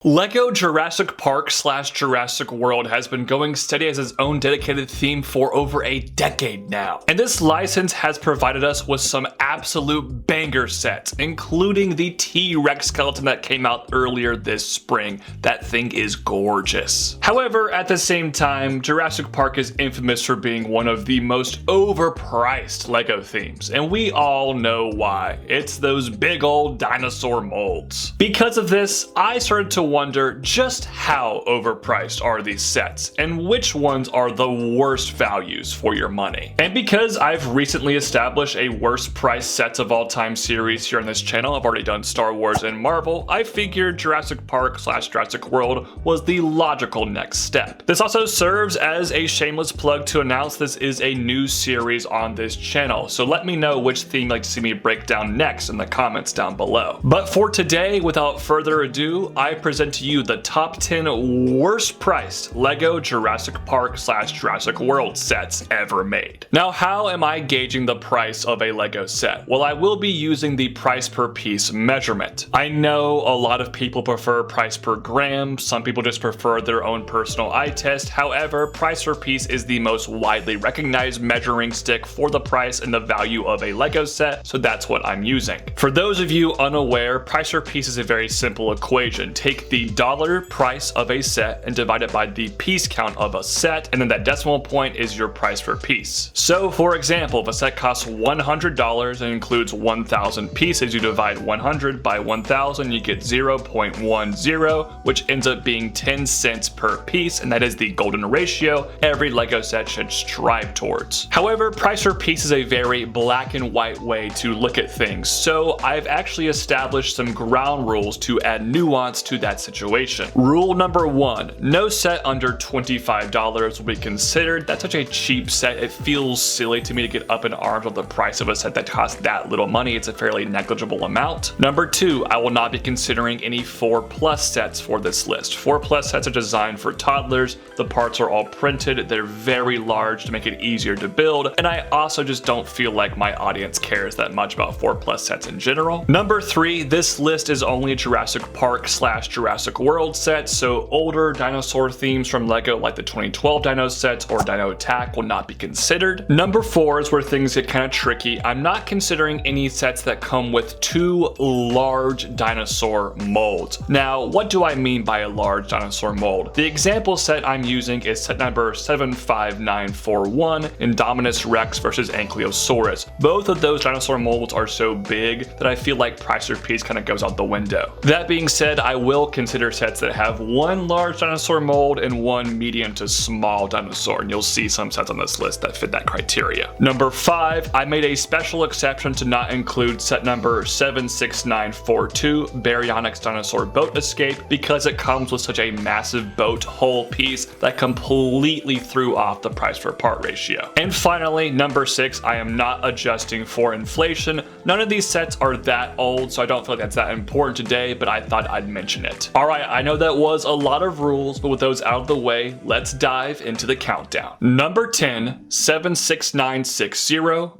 LEGO Jurassic Park / Jurassic World has been going steady as its own dedicated theme for over a decade now. And this license has provided us with some absolute banger sets, including the T-Rex skeleton that came out earlier this spring. That thing is gorgeous. However, at the same time, Jurassic Park is infamous for being one of the most overpriced LEGO themes, and we all know why. It's those big old dinosaur molds. Because of this, I started to wonder just how overpriced are these sets and which ones are the worst values for your money. And because I've recently established a worst price sets of all time series here on this channel, I've already done Star Wars and Marvel, I figured Jurassic Park / Jurassic World was the logical next step. This also serves as a shameless plug to announce this is a new series on this channel, so let me know which theme you'd like to see me break down next in the comments down below. But for today, without further ado, I present to you the top 10 worst priced LEGO Jurassic Park / Jurassic World sets ever made. Now, how am I gauging the price of a LEGO set? Well, I will be using the price per piece measurement. I know a lot of people prefer price per gram, some people just prefer their own personal eye test. However, price per piece is the most widely recognized measuring stick for the price and the value of a LEGO set, so that's what I'm using. For those of you unaware, price per piece is a very simple equation. Take the dollar price of a set and divide it by the piece count of a set, and then that decimal point is your price per piece. So for example, if a set costs $100 and includes 1,000 pieces, you divide 100 by 1,000, you get 0.10, which ends up being 10 cents per piece, and that is the golden ratio every LEGO set should strive towards. However, price per piece is a very black and white way to look at things, so I've actually established some ground rules to add nuance to that situation. Rule number 1, no set under $25 will be considered. That's such a cheap set, it feels silly to me to get up in arms on the price of a set that costs that little money. It's a fairly negligible amount. Number 2, I will not be considering any 4+ sets for this list. 4+ sets are designed for toddlers, the parts are all printed, they're very large to make it easier to build, and I also just don't feel like my audience cares that much about 4+ sets in general. Number 3, this list is only Jurassic Park / Jurassic World sets, so older dinosaur themes from LEGO like the 2012 Dino sets or Dino Attack will not be considered. Number 4 is where things get kind of tricky. I'm not considering any sets that come with 2 large dinosaur molds. Now, what do I mean by a large dinosaur mold? The example set I'm using is set number 75941, Indominus Rex versus Ankylosaurus. Both of those dinosaur molds are so big that I feel like price per piece kind of goes out the window. That being said, I will consider sets that have 1 large dinosaur mold and 1 medium to small dinosaur, and you'll see some sets on this list that fit that criteria. Number 5, I made a special exception to not include set number 76942, Baryonyx Dinosaur Boat Escape, because it comes with such a massive boat hull piece that completely threw off the price per part ratio. And finally, number 6, I am not adjusting for inflation. None of these sets are that old, so I don't feel like that's that important today, but I thought I'd mention it. Alright, I know that was a lot of rules, but with those out of the way, let's dive into the countdown. Number 10, 76960,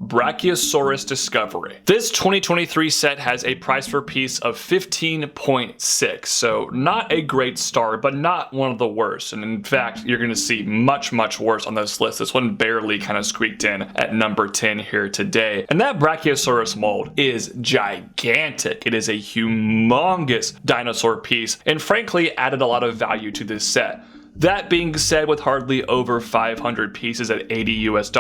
Brachiosaurus Discovery. This 2023 set has a price per piece of 15.6, so not a great start, but not one of the worst. And in fact, you're going to see much worse on this list. This one barely kind of squeaked in at number 10 here today. And that Brachiosaurus mold is gigantic. It is a humongous dinosaur piece, and frankly added a lot of value to this set. That being said, with hardly over 500 pieces at $80 US,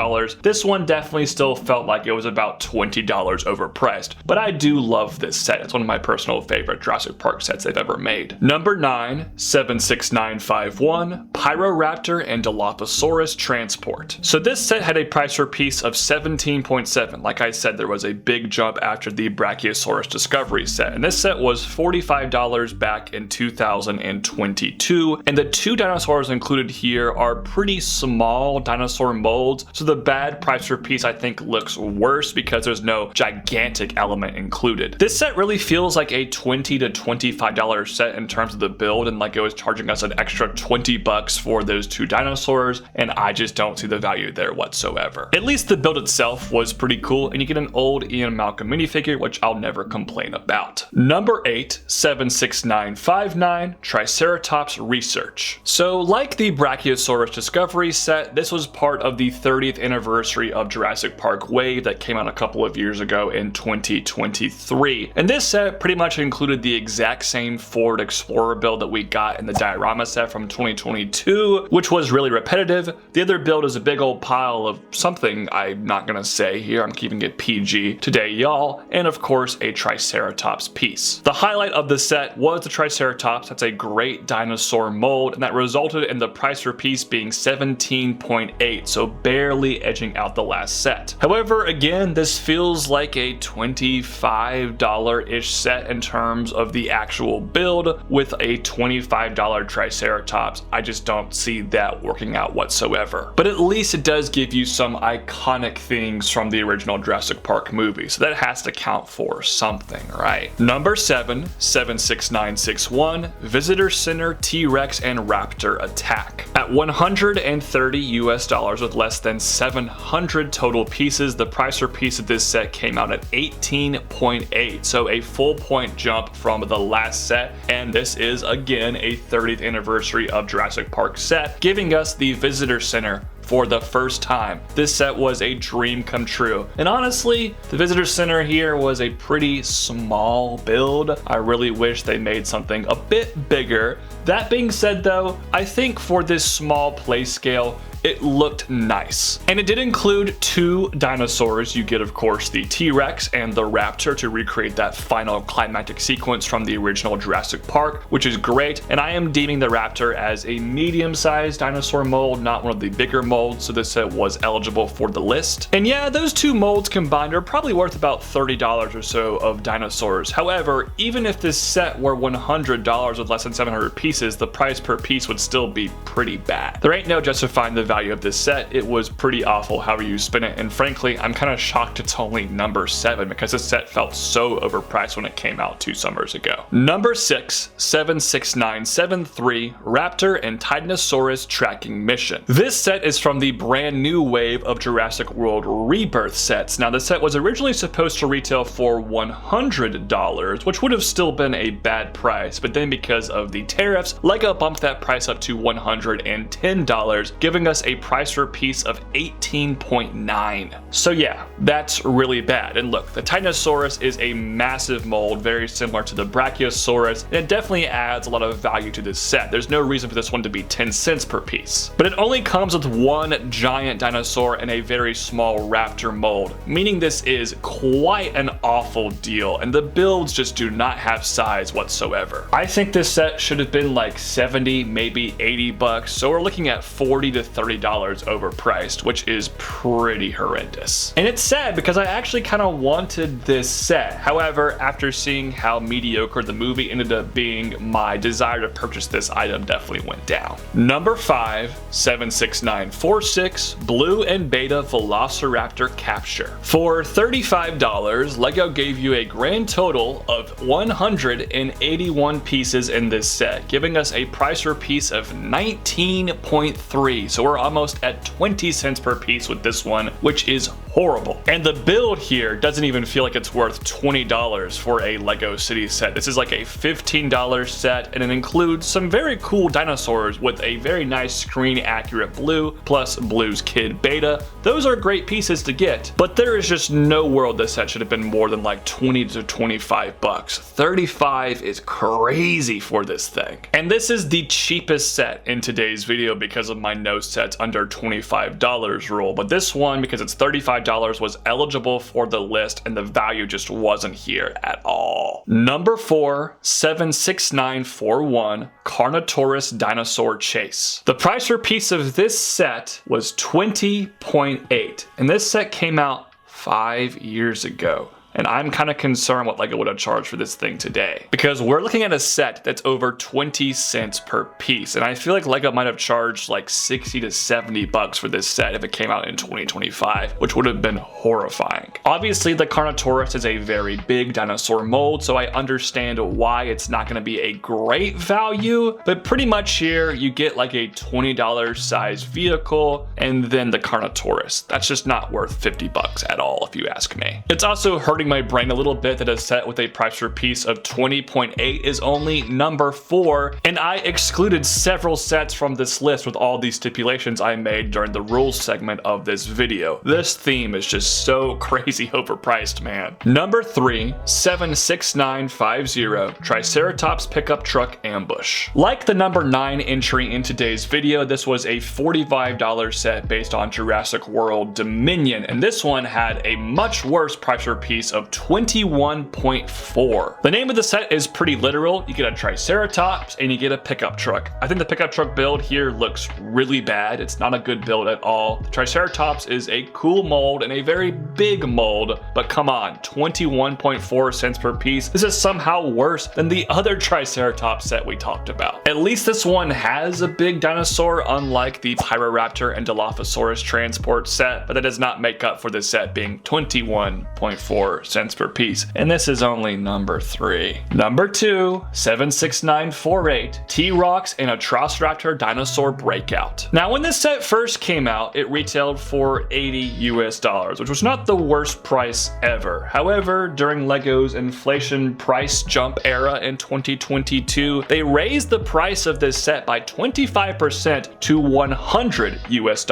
this one definitely still felt like it was about $20 overpriced. But I do love this set. It's one of my personal favorite Jurassic Park sets they've ever made. Number 9, 76951, Pyroraptor and Dilophosaurus Transport. So this set had a price per piece of 17.7. Like I said, there was a big jump after the Brachiosaurus Discovery set, and this set was $45 back in 2022, and the 2 dinosaur dinosaurs included here are pretty small dinosaur molds, so the bad price per piece I think looks worse because there's no gigantic element included. This set really feels like a $20 to $25 set in terms of the build, and like it was charging us an extra 20 bucks for those two dinosaurs, and I just don't see the value there whatsoever. At least the build itself was pretty cool, and you get an old Ian Malcolm minifigure, which I'll never complain about. Number 8, 76959 Triceratops Research. So like the Brachiosaurus Discovery set, this was part of the 30th anniversary of Jurassic Park Wave that came out a couple of years ago in 2023. And this set pretty much included the exact same Ford Explorer build that we got in the diorama set from 2022, which was really repetitive. The other build is a big old pile of something I'm not gonna say here, I'm keeping it PG today, y'all, and of course a Triceratops piece. The highlight of the set was the Triceratops. That's a great dinosaur mold, and that resulted in the price per piece being 17.8, so barely edging out the last set. However, again, this feels like a $25-ish set in terms of the actual build with a $25 Triceratops. I just don't see that working out whatsoever. But at least it does give you some iconic things from the original Jurassic Park movie, so that has to count for something, right? Number 7, 76961 Visitor Center T-Rex and Raptor Attack. At $130 US with less than 700 total pieces, the price per piece of this set came out at 18.8, so a full point jump from the last set, and this is again a 30th anniversary of Jurassic Park set, giving us the Visitor Center for the first time. This set was a dream come true. And honestly, the Visitor Center here was a pretty small build. I really wish they made something a bit bigger. That being said though, I think for this small play scale, it looked nice. And it did include two dinosaurs. You get, of course, the T-Rex and the Raptor to recreate that final climactic sequence from the original Jurassic Park, which is great. And I am deeming the Raptor as a medium-sized dinosaur mold, not one of the bigger molds, so this set was eligible for the list. And yeah, those two molds combined are probably worth about $30 or so of dinosaurs. However, even if this set were $100 with less than 700 pieces, the price per piece would still be pretty bad. There ain't no justifying the value of this set. It was pretty awful however you spin it, and frankly I'm kind of shocked it's only number 7 because this set felt so overpriced when it came out 2 summers ago. Number 6, 76973 Raptor and Titanosaurus Tracking Mission. This set is from the brand new wave of Jurassic World Rebirth sets. Now the set was originally supposed to retail for $100, which would have still been a bad price, but then because of the tariffs, LEGO bumped that price up to $110, giving us a price per piece of 18.9. So yeah, that's really bad. And look, the Titanosaurus is a massive mold, very similar to the Brachiosaurus, and it definitely adds a lot of value to this set. There's no reason for this one to be 10 cents per piece. But it only comes with one giant dinosaur and a very small raptor mold, meaning this is quite an awful deal, and the builds just do not have size whatsoever. I think this set should have been like 70, maybe 80 bucks, so we're looking at $40 to $30 overpriced, which is pretty horrendous. And it's sad because I actually kind of wanted this set. However, after seeing how mediocre the movie ended up being, my desire to purchase this item definitely went down. Number 5, 76946 Blue and Beta Velociraptor Capture. For $35, LEGO gave you a grand total of 181 pieces in this set, giving us a price per piece of 19.3. So we're almost at 20 cents per piece with this one, which is horrible. And the build here doesn't even feel like it's worth $20 for a LEGO City set. This is like a $15 set, and it includes some very cool dinosaurs with a very nice screen accurate Blue plus Blue's kid Beta. Those are great pieces to get, but there is just no world this set should have been more than like 20 to 25 bucks. 35 is crazy for this thing. And this is the cheapest set in today's video because of my no sets under $25 rule, but this one, because it's $35, was eligible for the list and the value just wasn't here at all. Number 4, 76941 Carnotaurus Dinosaur Chase. The price per piece of this set was 20.8, and this set came out 5 years ago. And I'm kind of concerned what LEGO would have charged for this thing today, because we're looking at a set that's over 20 cents per piece. And I feel like LEGO might have charged like 60 to 70 bucks for this set if it came out in 2025, which would have been horrifying. Obviously, the Carnotaurus is a very big dinosaur mold, so I understand why it's not going to be a great value, but pretty much here you get like a $20 size vehicle and then the Carnotaurus. That's just not worth 50 bucks at all if you ask me. It's also hurting my brain a little bit that a set with a price per piece of 20.8 is only number 4, and I excluded several sets from this list with all these stipulations I made during the rules segment of this video. This theme is just so crazy overpriced, man. Number 3, 76950 Triceratops Pickup Truck Ambush. Like the number 9 entry in today's video, this was a $45 set based on Jurassic World Dominion, and this one had a much worse price per piece of 21.4. The name of the set is pretty literal. You get a Triceratops and you get a pickup truck. I think the pickup truck build here looks really bad. It's not a good build at all. The Triceratops is a cool mold and a very big mold, but come on, 21.4 cents per piece. This is somehow worse than the other Triceratops set we talked about. At least this one has a big dinosaur, unlike the Pyroraptor and Dilophosaurus transport set, but that does not make up for this set being 21.4 cents per piece. And this is only number 3. Number 2, 76948 T-Rex and Atrociraptor Dinosaur Breakout. Now, when this set first came out, it retailed for $80 US, which was not the worst price ever. However, during LEGO's inflation price jump era in 2022, they raised the price of this set by 25% to $100 US,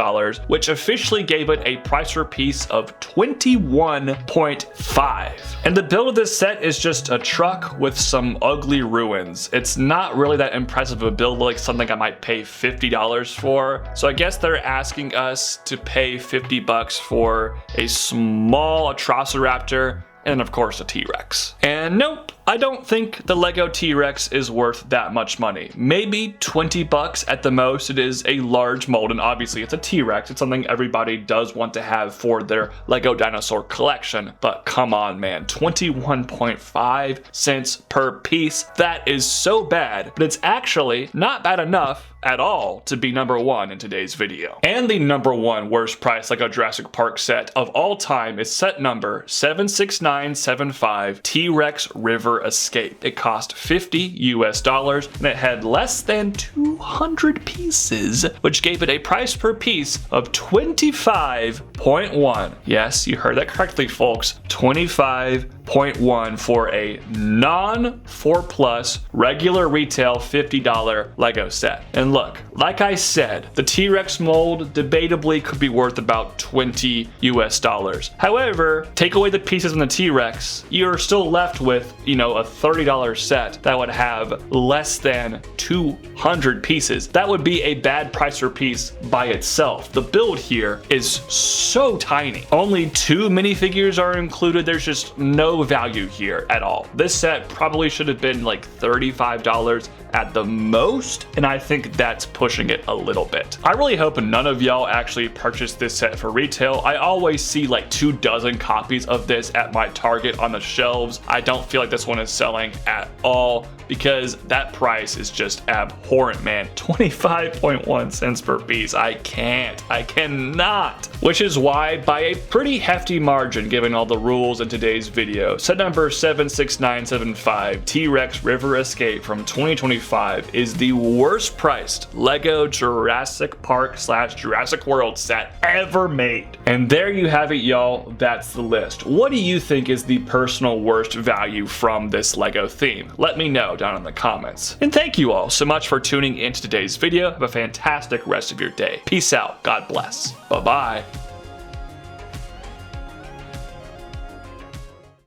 which officially gave it a price per piece of 21.5. And the build of this set is just a truck with some ugly ruins. It's not really that impressive a build, like something I might pay $50 for. So I guess they're asking us to pay 50 bucks for a small Atrociraptor and of course a T-Rex. And nope, I don't think the LEGO T-Rex is worth that much money. Maybe 20 bucks at the most. It is a large mold, and obviously it's a T-Rex. It's something everybody does want to have for their LEGO dinosaur collection. But come on, man, 21.5 cents per piece. That is so bad, but it's actually not bad enough at all to be number 1 in today's video. And the number 1 worst price LEGO Jurassic Park set of all time is set number 76975 T-Rex River Escape. It cost $50 US and it had less than 200 pieces, which gave it a price per piece of 25.1. Yes, you heard that correctly, folks. 25.1 for a non-4+ regular retail $50 LEGO set. And look, like I said, the T-Rex mold debatably could be worth about $20 US. However, take away the pieces in the T-Rex, you're still left with, a $30 set that would have less than 200 pieces. That would be a bad price per piece by itself. The build here is so tiny. Only 2 minifigures are included. There's just no value here at all. This set probably should have been like $35 at the most, and I think that's pushing it a little bit. I really hope none of y'all actually purchase this set for retail. I always see like 24 copies of this at my Target on the shelves. I don't feel like this one is selling at all because that price is just abhorrent, man. 25.1 cents per piece. I cannot. Which is why, by a pretty hefty margin given all the rules in today's video, set number 76975 T-Rex River Escape from 2025 is the worst priced LEGO Jurassic Park / Jurassic World set ever made. And there you have it, y'all. That's the list. What do you think is the personal worst value from this LEGO theme? Let me know down in the comments. And thank you all so much for tuning into today's video. Have a fantastic rest of your day. Peace out. God bless. Bye-bye.